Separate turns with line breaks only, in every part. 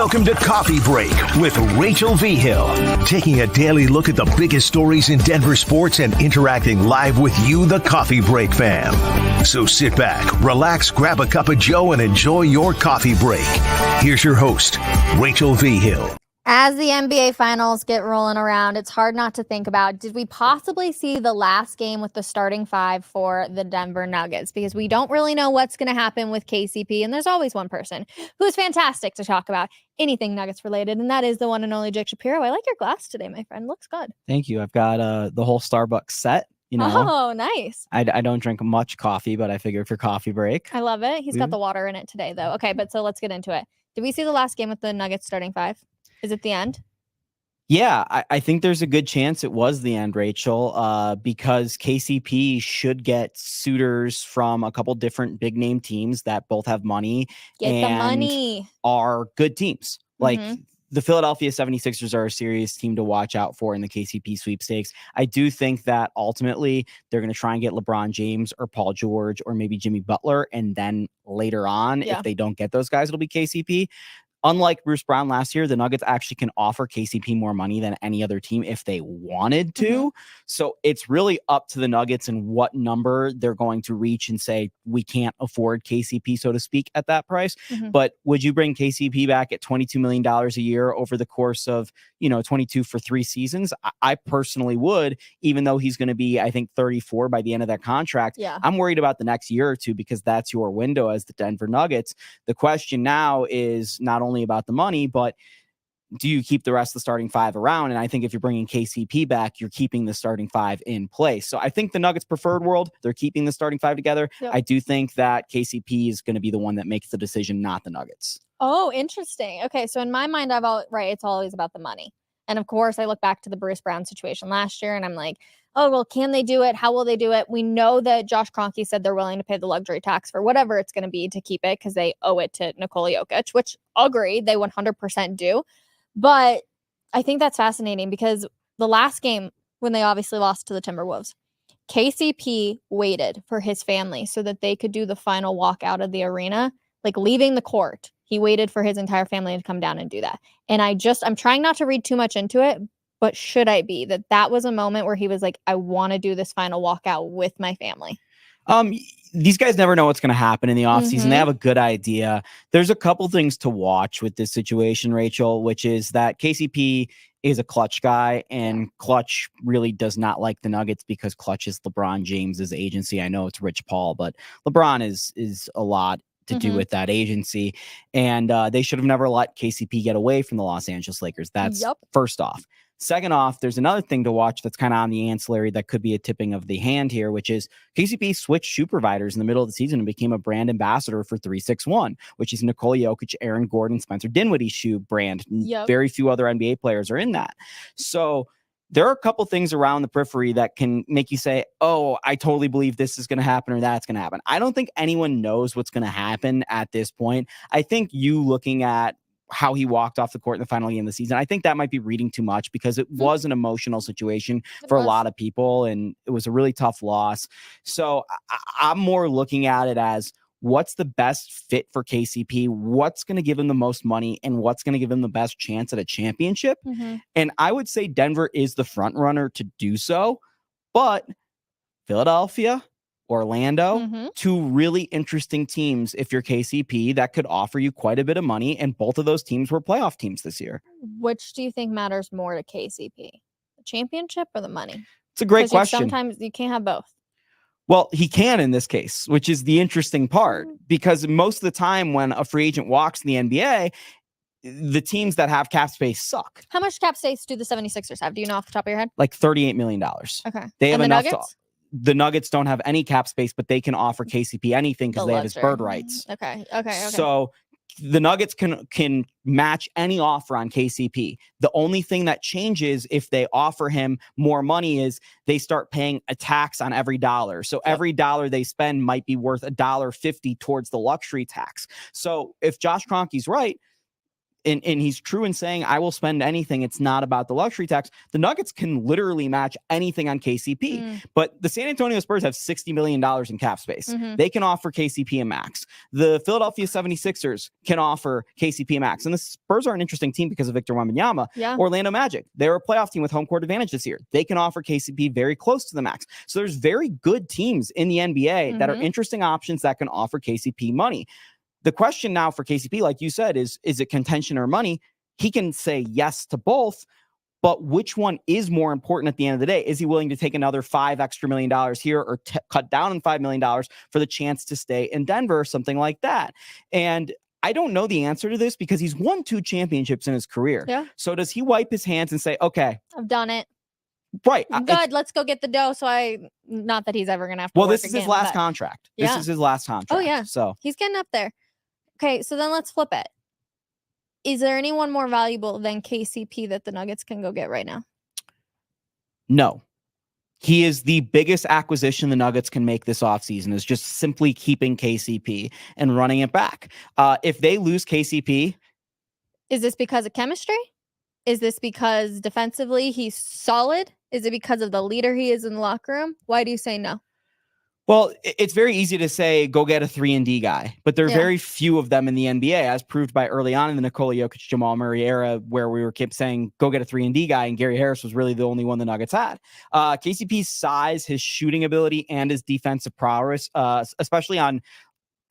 Welcome to Coffee Break with Rachel Vigil, taking a daily look at the biggest stories in Denver sports and interacting live with you, the Coffee Break fam. So sit back, relax, grab a cup of joe, and enjoy your coffee break. Here's your host, Rachel Vigil.
As the NBA Finals get rolling around, it's hard not to think about, did we possibly see the last game with the starting five for the Denver Nuggets? Because we don't really know what's going to happen with KCP, and there's always one person who is fantastic to talk about anything Nuggets related, and that is the one and only Jake Shapiro. I like your glass today, my friend. Looks good.
Thank you. I've got the whole Starbucks set. You know,
oh, nice.
I don't drink much coffee, but I figured for coffee break.
I love it. He's got the water in it today, though. Okay, but so let's get into it. Did we see the last game with the Nuggets starting five? Is it the end?
Yeah, I think there's a good chance it was the end, Rachel, because KCP should get suitors from a couple different big name teams that both have money and are good teams. Like the Philadelphia 76ers are a serious team to watch out for in the KCP sweepstakes. I do think that ultimately they're going to try and get LeBron James or Paul George or maybe Jimmy Butler. And then later on, if they don't get those guys, it'll be KCP. Unlike Bruce Brown last year, the Nuggets actually can offer KCP more money than any other team if they wanted to. So it's really up to the Nuggets and what number they're going to reach and say, we can't afford KCP, so to speak, at that price. But would you bring KCP back at $22 million a year over the course of, 22 for 3 seasons? I personally would, even though he's going to be, I think, 34 by the end of that contract.
Yeah.
I'm worried about the next year or two because that's your window as the Denver Nuggets. The question now is not only about the money, but do you keep the rest of the starting five around? And I think if you're bringing KCP back, you're keeping the starting five in place. So I think the Nuggets preferred world, they're keeping the starting five together. I do think that KCP is going to be the one that makes the decision, not the Nuggets.
Oh, interesting. Okay, so in my mind, it's always about the money. And of course, I look back to the Bruce Brown situation last year, and I'm like, oh, well, can they do it? How will they do it? We know that Josh Kroenke said they're willing to pay the luxury tax for whatever it's going to be to keep it because they owe it to Nikola Jokic, which agree, they 100% do. But I think that's fascinating because the last game, when they obviously lost to the Timberwolves, KCP waited for his family so that they could do the final walk out of the arena, like leaving the court. He waited for his entire family to come down and do that. And I'm trying not to read too much into it, but should I be that was a moment where he was like, I want to do this final walkout with my family?
These guys never know what's going to happen in the offseason. They have a good idea. There's a couple things to watch with this situation, Rachel, which is that KCP is a Clutch guy, and Clutch really does not like the Nuggets because Clutch is LeBron James's agency. I know it's Rich Paul, but LeBron is a lot to do with that agency. And they should have never let KCP get away from the Los Angeles Lakers. That's first off. Second off, there's another thing to watch that's kind of on the ancillary that could be a tipping of the hand here, which is KCP switched shoe providers in the middle of the season and became a brand ambassador for 361, which is Nikola Jokic, Aaron Gordon, Spencer Dinwiddie's shoe brand. Very few other NBA players are in that. So there are a couple things around the periphery that can make you say, oh, I totally believe this is going to happen or that's going to happen. I don't think anyone knows what's going to happen at this point. I think you looking at how he walked off the court in the final game of the season, I think that might be reading too much because it was an emotional situation for a lot of people, and it was a really tough loss. So I'm more looking at it as what's the best fit for KCP, what's going to give him the most money, and what's going to give him the best chance at a championship. And I would say Denver is the front runner to do so, but Philadelphia, Orlando, two really interesting teams if you're KCP that could offer you quite a bit of money, and both of those teams were playoff teams this year.
Which do you think matters more to KCP, the championship or the money?
It's a great question.
Sometimes you can't have both.
Well, he can in this case, which is the interesting part, because most of the time when a free agent walks in the NBA, the teams that have cap space suck.
How much cap space do the 76ers have? Do you know off the top of your head?
Like $38 million.
Okay.
They have enough
Nuggets?
The Nuggets don't have any cap space, but they can offer KCP anything because they have his bird rights.
Okay.
So the Nuggets can match any offer on KCP. The only thing that changes if they offer him more money is they start paying a tax on every dollar. So every dollar they spend might be worth $1.50 towards the luxury tax. So if Josh Kroenke's right, and he's true in saying, I will spend anything. It's not about the luxury tax. The Nuggets can literally match anything on KCP, but the San Antonio Spurs have $60 million in cap space. They can offer KCP a max. The Philadelphia 76ers can offer KCP a max. And the Spurs are an interesting team because of Victor Wembanyama.
Yeah.
Orlando Magic, they're a playoff team with home court advantage this year. They can offer KCP very close to the max. So there's very good teams in the NBA that are interesting options that can offer KCP money. The question now for KCP, like you said, is it contention or money? He can say yes to both, but which one is more important at the end of the day? Is he willing to take another $5 million here or cut down on $5 million for the chance to stay in Denver or something like that? And I don't know the answer to this because he's won 2 championships in his career.
Yeah.
So does he wipe his hands and say, okay,
I've done it.
Right.
Good. Let's go get the dough. Not that he's ever going to have to.
Well, this is his last contract. This is his last contract.
Oh, yeah.
So
he's getting up there. Okay. So then let's flip it. Is there anyone more valuable than KCP that the Nuggets can go get right now?
No. He is the biggest acquisition the Nuggets can make this offseason, is just simply keeping KCP and running it back. If they lose KCP.
Is this because of chemistry? Is this because defensively he's solid? Is it because of the leader he is in the locker room? Why do you say no?
Well, it's very easy to say, go get a 3-and-D guy, but there are very few of them in the NBA, as proved by early on in the Nikola Jokic, Jamal Murray era, where we kept saying, go get a 3-and-D guy, and Gary Harris was really the only one the Nuggets had. KCP's size, his shooting ability, and his defensive prowess, especially on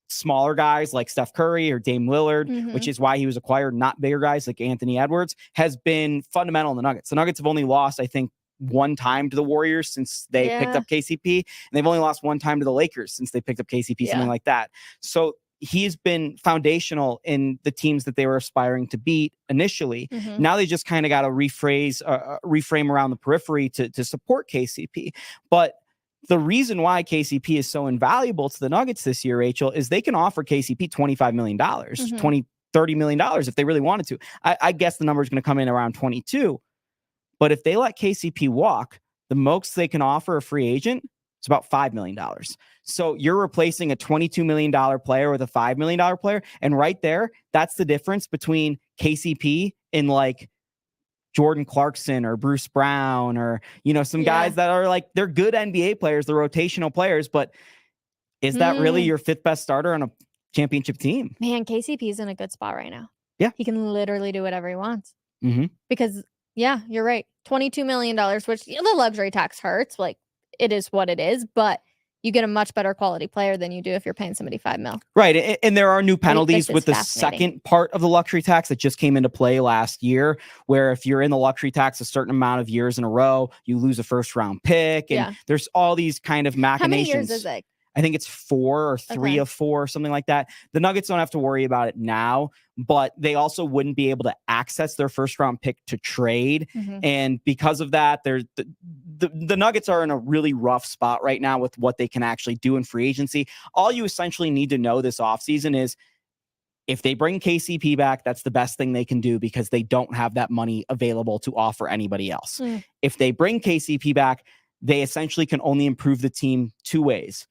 smaller guys like Steph Curry or Dame Lillard, which is why he was acquired, not bigger guys like Anthony Edwards, has been fundamental in the Nuggets. The Nuggets have only lost, I think, 1 time to the Warriors since they picked up KCP, and they've only lost 1 time to the Lakers since they picked up KCP, something like that. So he's been foundational in the teams that they were aspiring to beat initially. Now they just kind of got to reframe around the periphery to support KCP. But the reason why KCP is so invaluable to the Nuggets this year, Rachel, is they can offer KCP $25 million, $30 million if they really wanted to. I guess the number is going to come in around 22. But if they let KCP walk, the most they can offer a free agent is about $5 million. So you're replacing a $22 million player with a $5 million player. And right there, that's the difference between KCP and like Jordan Clarkson or Bruce Brown or, some guys that are like, they're good NBA players, they're rotational players, but is that really your 5th best starter on a championship team?
Man, KCP is in a good spot right now.
Yeah.
He can literally do whatever he wants. Because, you're right. $22 million, which the luxury tax hurts. Like, it is what it is, but you get a much better quality player than you do if you're paying somebody $5 million.
Right. And there are new penalties with the second part of the luxury tax that just came into play last year, where if you're in the luxury tax a certain amount of years in a row, you lose a 1st-round pick. And there's all these kind of machinations.
How many years is it?
I think it's 4 or 3 of 4, something like that. The Nuggets don't have to worry about it now, but they also wouldn't be able to access their 1st-round pick to trade. And because of that, the Nuggets are in a really rough spot right now with what they can actually do in free agency. All you essentially need to know this offseason is if they bring KCP back, that's the best thing they can do because they don't have that money available to offer anybody else. If they bring KCP back, they essentially can only improve the team 2 ways.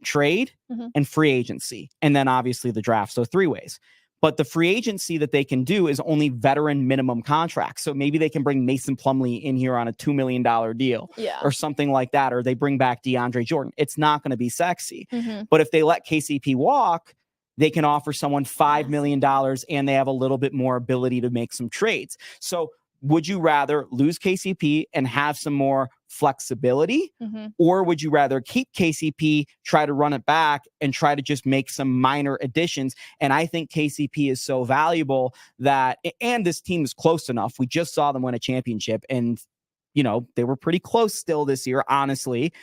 Trade and free agency, and then obviously the draft. So 3 ways. But the free agency that they can do is only veteran minimum contracts. So maybe they can bring Mason Plumlee in here on a $2 million deal or something like that, or they bring back DeAndre Jordan. It's not going to be sexy. But if they let KCP walk, they can offer someone $5 million and they have a little bit more ability to make some trades. So would you rather lose KCP and have some more flexibility, or would you rather keep KCP, try to run it back, and try to just make some minor additions? And I think KCP is so valuable that, and this team is close enough. We just saw them win a championship, and they were pretty close still this year, honestly.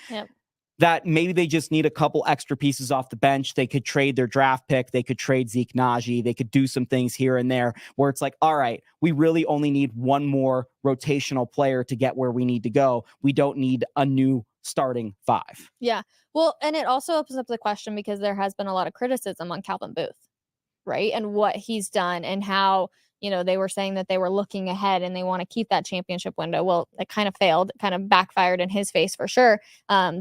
That maybe they just need a couple extra pieces off the bench. They could trade their draft pick. They could trade Zeke Naji. They could do some things here and there where it's like, all right, we really only need 1 more rotational player to get where we need to go. We don't need a new starting 5.
Yeah. Well, and it also opens up the question because there has been a lot of criticism on Calvin Booth, right? And what he's done and how, they were saying that they were looking ahead and they want to keep that championship window. Well, it kind of failed. It kind of backfired in his face for sure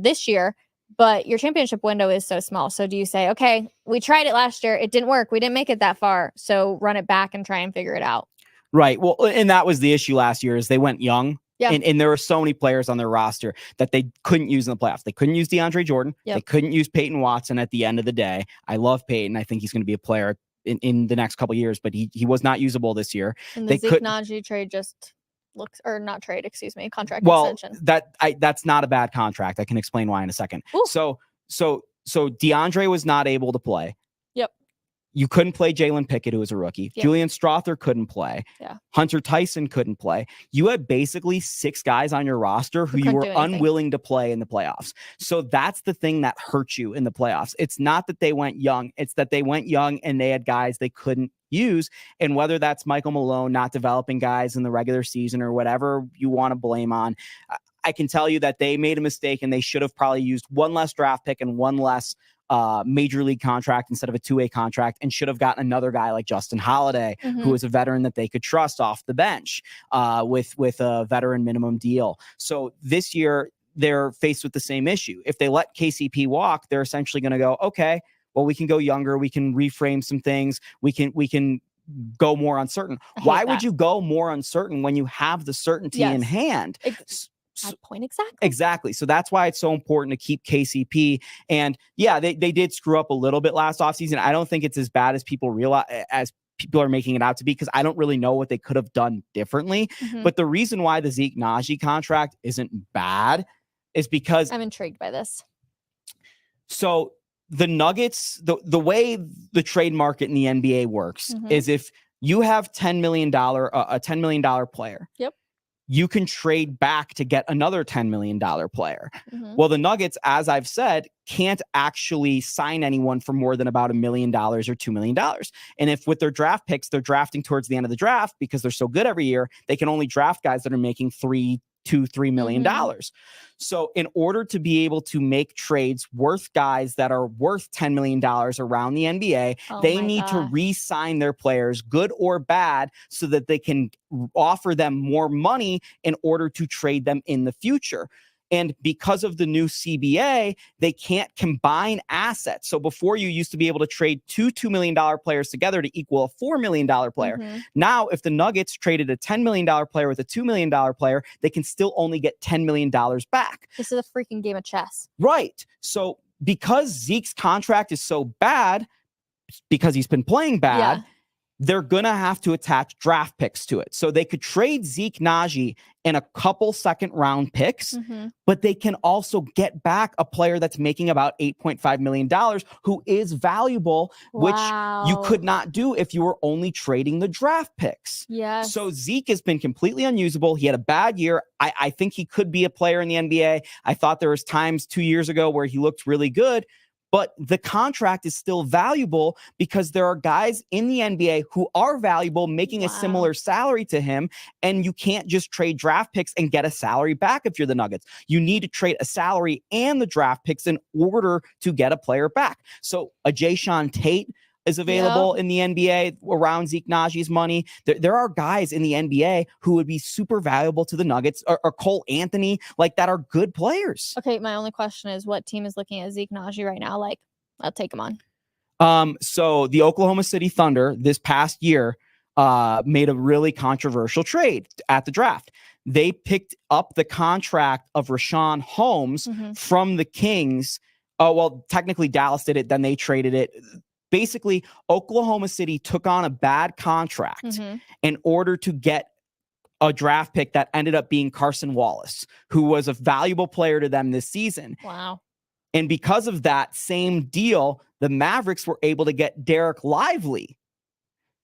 this year. but your championship window is so small. So do you say, okay, we tried it last year, it didn't work, we didn't make it that far, so run it back and try and figure it out?
Right. Well, and that was the issue last year is they went young.
Yeah.
And there were so many players on their roster that they couldn't use in the playoffs. They couldn't use DeAndre Jordan.
Yep.
They couldn't use Peyton Watson at the end of the day. I love Peyton. I think he's going to be a player in the next couple of years, but he was not usable this year.
And the Zeke Najee trade just looks, or not trade, excuse me, contract extension.
That's not a bad contract. I can explain why in a second.
Ooh.
So DeAndre was not able to play.
Yep.
You couldn't play Jalen Pickett, who was a rookie.
Yep.
Julian Strother couldn't play.
Yeah.
Hunter Tyson couldn't play. You had basically 6 guys on your roster who you were unwilling to play in the playoffs. So that's the thing that hurt you in the playoffs. It's not that they went young. It's that they went young and they had guys they couldn't use. And whether that's Michael Malone not developing guys in the regular season or whatever you want to blame on, I can tell you that they made a mistake and they should have probably used one less draft pick and one less major league contract instead of a 2-way contract, and should have gotten another guy like Justin Holiday, who is a veteran that they could trust off the bench with a veteran minimum deal. So this year they're faced with the same issue. If they let KCP walk, they're essentially going to go, okay, well, we can go younger. We can reframe some things. We can go more uncertain. Why would you go more uncertain when you have the certainty in hand?
Point exactly.
Exactly. So that's why it's so important to keep KCP. And yeah, they did screw up a little bit last offseason. I don't think it's as bad as people realize, as people are making it out to be, because I don't really know what they could have done differently. But the reason why the Zeke Najee contract isn't bad is because
I'm intrigued by this.
So the Nuggets, the way the trade market in the NBA works is if you have a $10 million player.
Yep.
You can trade back to get another $10 million player. Well, the Nuggets, as I've said, can't actually sign anyone for more than about $1 million or $2 million. And if with their draft picks, they're drafting towards the end of the draft because they're so good every year, they can only draft guys that are making $3 million. So in order to be able to make trades worth guys that are worth $10 million around the NBA, they need to re-sign their players, good or bad, so that they can offer them more money in order to trade them in the future. And because of the new CBA, they can't combine assets. So before, you used to be able to trade two $2 million players together to equal a $4 million player. Now, if the Nuggets traded a $10 million player with a $2 million player, they can still only get $10 million back.
This is a freaking game of chess.
Right. So because Zeke's contract is so bad, because he's been playing bad, they're going to have to attach draft picks to it. So they could trade Zeke Najee and a couple second round picks, but they can also get back a player that's making about $8.5 million who is valuable, which you could not do if you were only trading the draft picks.
Yes.
So Zeke has been completely unusable. He had a bad year. I think he could be a player in the NBA. I thought there was times 2 years ago where he looked really good. But the contract is still valuable because there are guys in the NBA who are valuable, making a similar salary to him. And you can't just trade draft picks and get a salary back if you're the Nuggets. You need to trade a salary and the draft picks in order to get a player back. So a Jayshawn Tate is available in the NBA around Zeke Najee's money. There are guys in the NBA who would be super valuable to the Nuggets, or Cole Anthony, like that, are good players.
Okay, my only question is, what team is looking at Zeke Najee right now? Like, I'll take him on.
So the Oklahoma City Thunder this past year made a really controversial trade at the draft. They picked up the contract of Rashawn Holmes from the Kings. Well, technically Dallas did it, then they traded it. Basically, Oklahoma City took on a bad contract in order to get a draft pick that ended up being Carson Wallace, who was a valuable player to them this season.
Wow.
And because of that same deal, the Mavericks were able to get Derek Lively.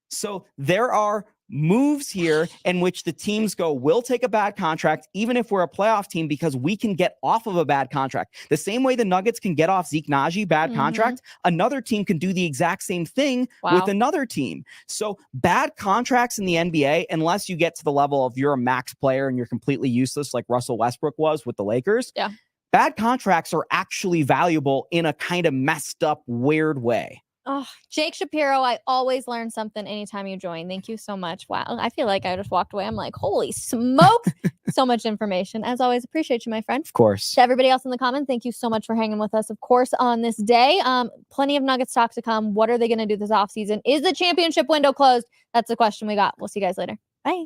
So there are moves here in which the teams go, we'll take a bad contract, even if we're a playoff team, because we can get off of a bad contract. The same way the Nuggets can get off Zeke Najee, bad contract, another team can do the exact same thing with another team. So bad contracts in the NBA, unless you get to the level of you're a max player and you're completely useless, like Russell Westbrook was with the Lakers, bad contracts are actually valuable in a kind of messed up, weird way.
Oh, Jake Shapiro, I always learn something anytime you join. Thank you so much. Wow. I feel like I just walked away. I'm like, holy smokes. So much information. As always, appreciate you, my friend.
Of course.
To everybody else in the comments, thank you so much for hanging with us, of course, on this day. Plenty of Nuggets talk to come. What are they going to do this offseason? Is the championship window closed? That's the question we got. We'll see you guys later. Bye.